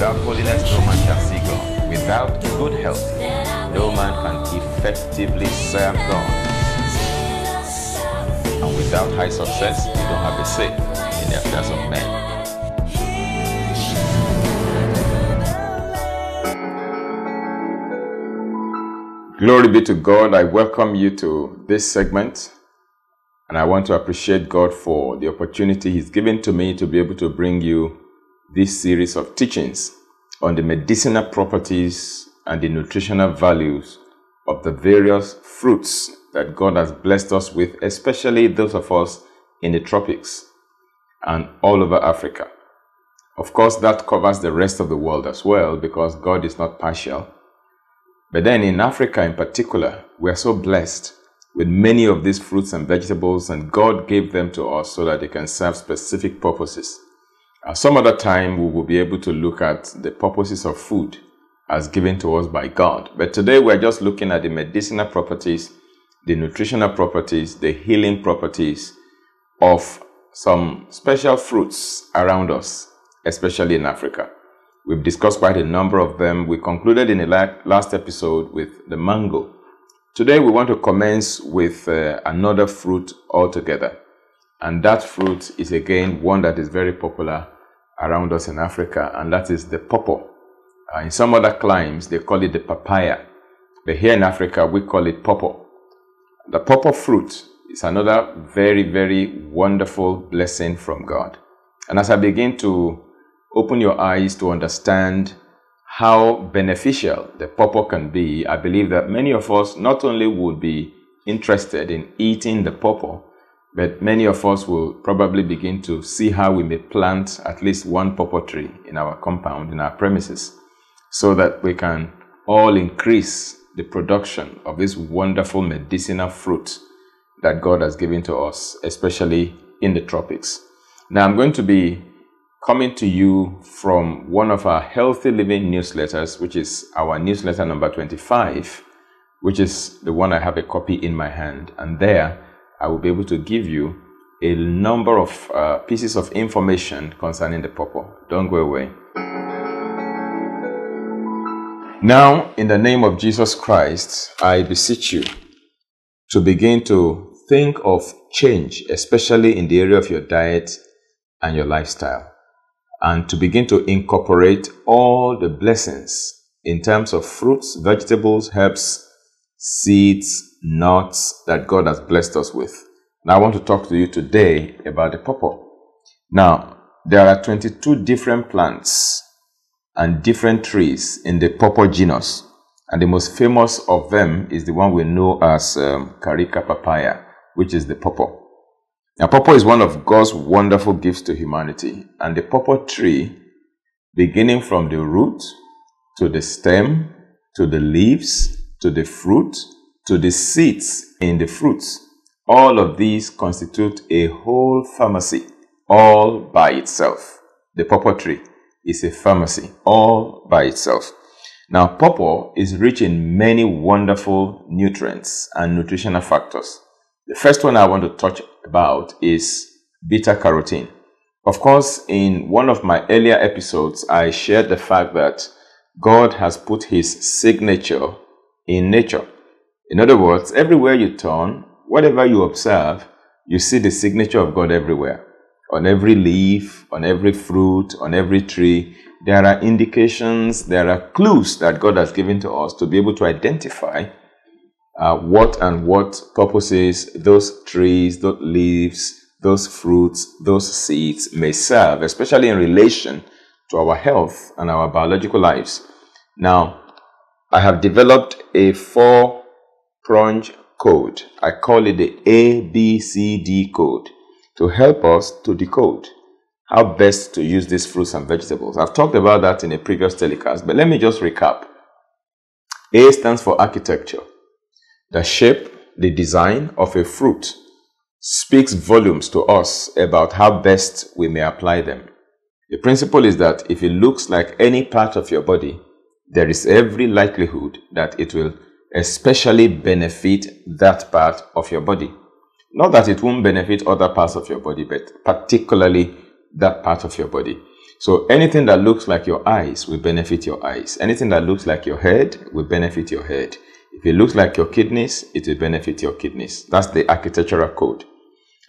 Without holiness, no man shall see God. Without good health, no man can effectively serve God. And without high success, you don't have a say in the affairs of men. Glory be to God. I welcome you to this segment, and I want to appreciate God for the opportunity He's given to me to be able to bring you this series of teachings on the medicinal properties and the nutritional values of the various fruits that God has blessed us with, especially those of us in the tropics and all over Africa. Of course, that covers the rest of the world as well, because God is not partial. But then in Africa in particular, we are so blessed with many of these fruits and vegetables, and God gave them to us so that they can serve specific purposes. Some other time, we will be able to look at the purposes of food as given to us by God. But today, we're just looking at the medicinal properties, the nutritional properties, the healing properties of some special fruits around us, especially in Africa. We've discussed quite a number of them. We concluded in the last episode with the mango. Today, we want to commence with another fruit altogether. And that fruit is again one that is very popular around us in Africa, and that is the pawpaw. In some other climes, they call it the papaya. But here in Africa, we call it pawpaw. The pawpaw fruit is another very, very wonderful blessing from God. And as I begin to open your eyes to understand how beneficial the pawpaw can be, I believe that many of us not only would be interested in eating the pawpaw, but many of us will probably begin to see how we may plant at least one pawpaw tree in our compound, in our premises, so that we can all increase the production of this wonderful medicinal fruit that God has given to us, especially in the tropics. Now, I'm going to be coming to you from one of our Healthy Living newsletters, which is our newsletter number 25, which is the one I have a copy in my hand. And there, I will be able to give you a number of pieces of information concerning the pawpaw. Don't go away. Now, in the name of Jesus Christ, I beseech you to begin to think of change, especially in the area of your diet and your lifestyle, and to begin to incorporate all the blessings in terms of fruits, vegetables, herbs, seeds, nuts that God has blessed us with. Now, I want to talk to you today about the pawpaw. Now, there are 22 different plants and different trees in the pawpaw genus, and the most famous of them is the one we know as Carica papaya, which is the pawpaw. Now, pawpaw is one of God's wonderful gifts to humanity, and the pawpaw tree, beginning from the root, to the stem, to the leaves, to the fruit, to the seeds in the fruits, all of these constitute a whole pharmacy all by itself. The pawpaw tree is a pharmacy all by itself. Now, pawpaw is rich in many wonderful nutrients and nutritional factors. The first one I want to touch about is beta-carotene. Of course, in one of my earlier episodes, I shared the fact that God has put His signature in nature. In other words, everywhere you turn, whatever you observe, you see the signature of God everywhere. On every leaf, on every fruit, on every tree, there are indications, there are clues that God has given to us to be able to identify what purposes those trees, those leaves, those fruits, those seeds may serve, especially in relation to our health and our biological lives. Now, I have developed a 4-pronged code. I call it the ABCD code to help us to decode how best to use these fruits and vegetables. I've talked about that in a previous telecast, but let me just recap. A stands for architecture. The shape, the design of a fruit speaks volumes to us about how best we may apply them. The principle is that if it looks like any part of your body, there is every likelihood that it will especially benefit that part of your body. Not that it won't benefit other parts of your body, but particularly that part of your body. So anything that looks like your eyes will benefit your eyes. Anything that looks like your head will benefit your head. If it looks like your kidneys, it will benefit your kidneys. That's the architectural code.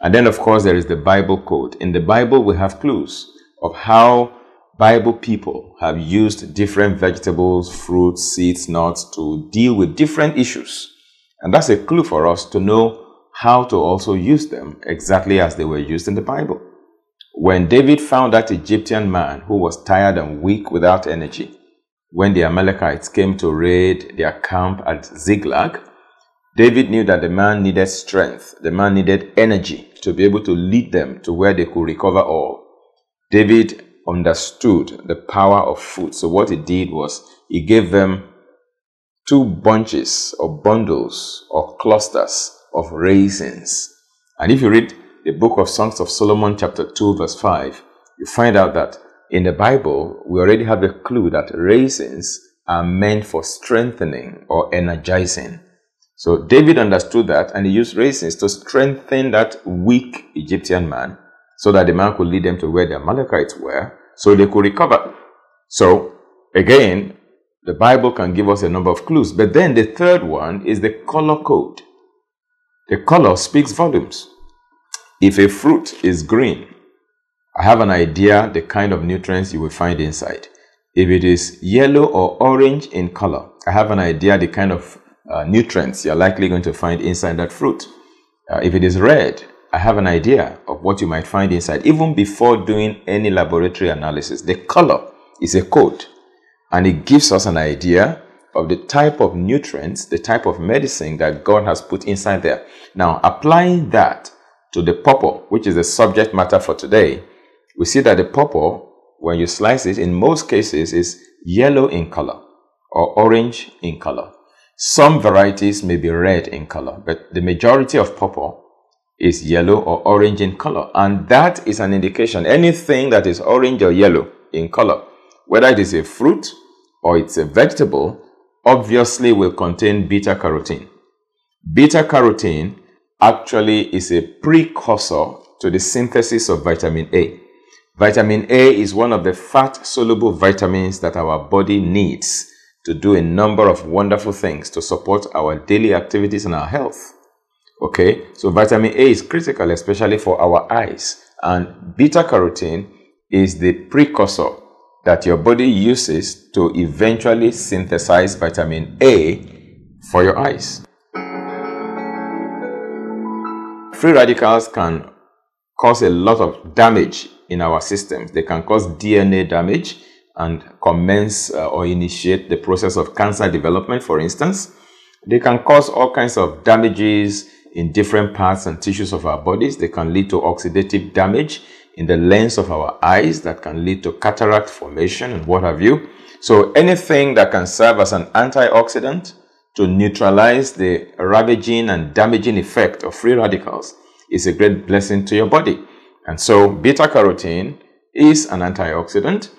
And then, of course, there is the Bible code. In the Bible, we have clues of how Bible people have used different vegetables, fruits, seeds, nuts to deal with different issues. And that's a clue for us to know how to also use them exactly as they were used in the Bible. When David found that Egyptian man who was tired and weak without energy, when the Amalekites came to raid their camp at Ziklag, David knew that the man needed strength, the man needed energy to be able to lead them to where they could recover all. David understood the power of food. So what he did was he gave them 2 bunches or bundles or clusters of raisins. And if you read the book of Songs of Solomon chapter 2 verse 5, you find out that in the Bible, we already have a clue that raisins are meant for strengthening or energizing. So David understood that, and he used raisins to strengthen that weak Egyptian man so that the man could lead them to where the Amalekites were so they could recover. So again, the Bible can give us a number of clues. But then the third one is the color code. The color speaks volumes. If a fruit is green, I have an idea the kind of nutrients you will find inside. If it is yellow or orange in color, I have an idea the kind of nutrients you're likely going to find inside that fruit. If it is red, I have an idea of what you might find inside, even before doing any laboratory analysis. The color is a code, and it gives us an idea of the type of nutrients, the type of medicine that God has put inside there. Now, applying that to the pawpaw, which is the subject matter for today, we see that the pawpaw, when you slice it, in most cases is yellow in color or orange in color. Some varieties may be red in color, but the majority of pawpaw is yellow or orange in color. And that is an indication. Anything that is orange or yellow in color, whether it is a fruit or it's a vegetable, obviously will contain beta-carotene. Beta-carotene actually is a precursor to the synthesis of vitamin A. Vitamin A is one of the fat-soluble vitamins that our body needs to do a number of wonderful things to support our daily activities and our health. Okay, so vitamin A is critical, especially for our eyes. And beta-carotene is the precursor that your body uses to eventually synthesize vitamin A for your eyes. Free radicals can cause a lot of damage in our systems. They can cause DNA damage and commence or initiate the process of cancer development, for instance. They can cause all kinds of damages in different parts and tissues of our bodies. They can lead to oxidative damage in the lens of our eyes that can lead to cataract formation and what have you. So anything that can serve as an antioxidant to neutralize the ravaging and damaging effect of free radicals is a great blessing to your body. And so beta-carotene is an antioxidant.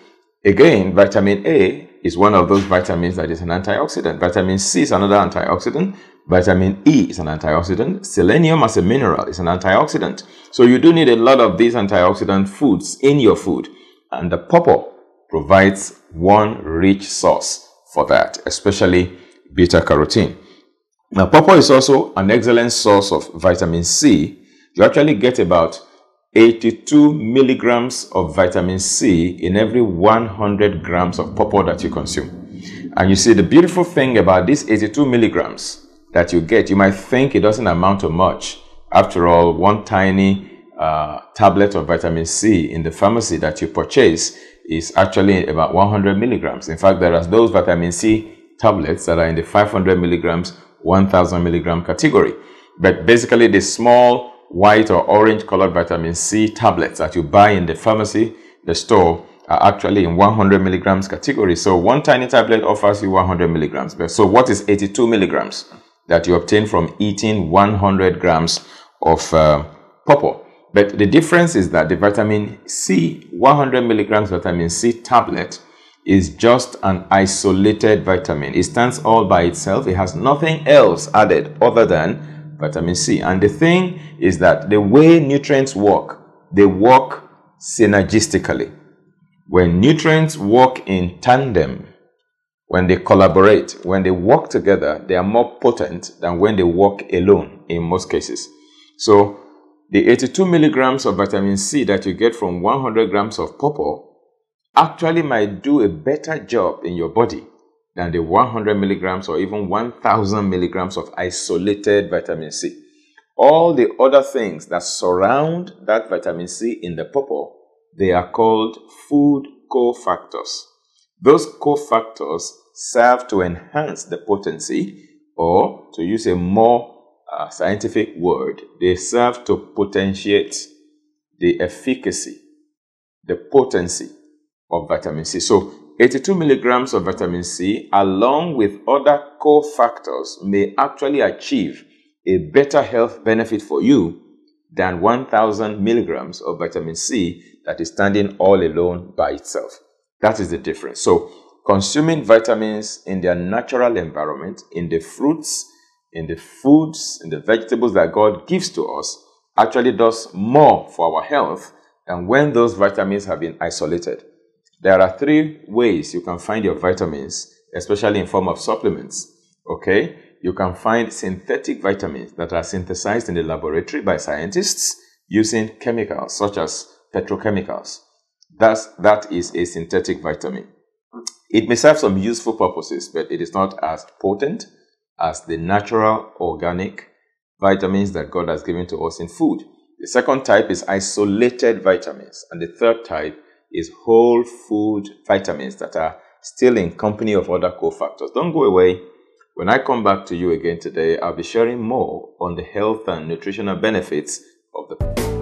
Again, vitamin A is one of those vitamins that is an antioxidant. Vitamin C is another antioxidant. Vitamin E is an antioxidant. Selenium as a mineral is an antioxidant. So you do need a lot of these antioxidant foods in your food. And the pawpaw provides one rich source for that, especially beta-carotene. Now, pawpaw is also an excellent source of vitamin C. You actually get about 82 milligrams of vitamin C in every 100 grams of pawpaw that you consume. And you see, the beautiful thing about these 82 milligrams that you get, you might think it doesn't amount to much. After all, one tiny tablet of vitamin C in the pharmacy that you purchase is actually about 100 milligrams. In fact, there are those vitamin C tablets that are in the 500 milligrams, 1000 milligram category. But basically, the small white or orange colored vitamin C tablets that you buy in the pharmacy, the store, are actually in 100 milligrams category. So one tiny tablet offers you 100 milligrams. So what is 82 milligrams that you obtain from eating 100 grams of pawpaw? But the difference is that the vitamin C, 100 milligrams vitamin C tablet, is just an isolated vitamin. It stands all by itself. It has nothing else added other than vitamin C. And the thing is that the way nutrients work, they work synergistically. When nutrients work in tandem, when they collaborate, when they work together, they are more potent than when they work alone in most cases. So the 82 milligrams of vitamin C that you get from 100 grams of PAWPAW actually might do a better job in your body than the 100 milligrams or even 1000 milligrams of isolated vitamin C. All the other things that surround that vitamin C in the PAWPAW, they are called food cofactors. Those cofactors serve to enhance the potency, or to use a more scientific word, they serve to potentiate the efficacy, the potency of vitamin C. So 82 milligrams of vitamin C along with other cofactors may actually achieve a better health benefit for you than 1000 milligrams of vitamin C that is standing all alone by itself. That is the difference. So consuming vitamins in their natural environment, in the fruits, in the foods, in the vegetables that God gives to us, actually does more for our health than when those vitamins have been isolated. There are 3 ways you can find your vitamins, especially in form of supplements. Okay? You can find synthetic vitamins that are synthesized in the laboratory by scientists using chemicals such as petrochemicals. That is a synthetic vitamin. It may serve some useful purposes, but it is not as potent as the natural organic vitamins that God has given to us in food. The second type is isolated vitamins, and the third type is whole food vitamins that are still in company of other cofactors. Don't go away. When I come back to you again today, I'll be sharing more on the health and nutritional benefits of the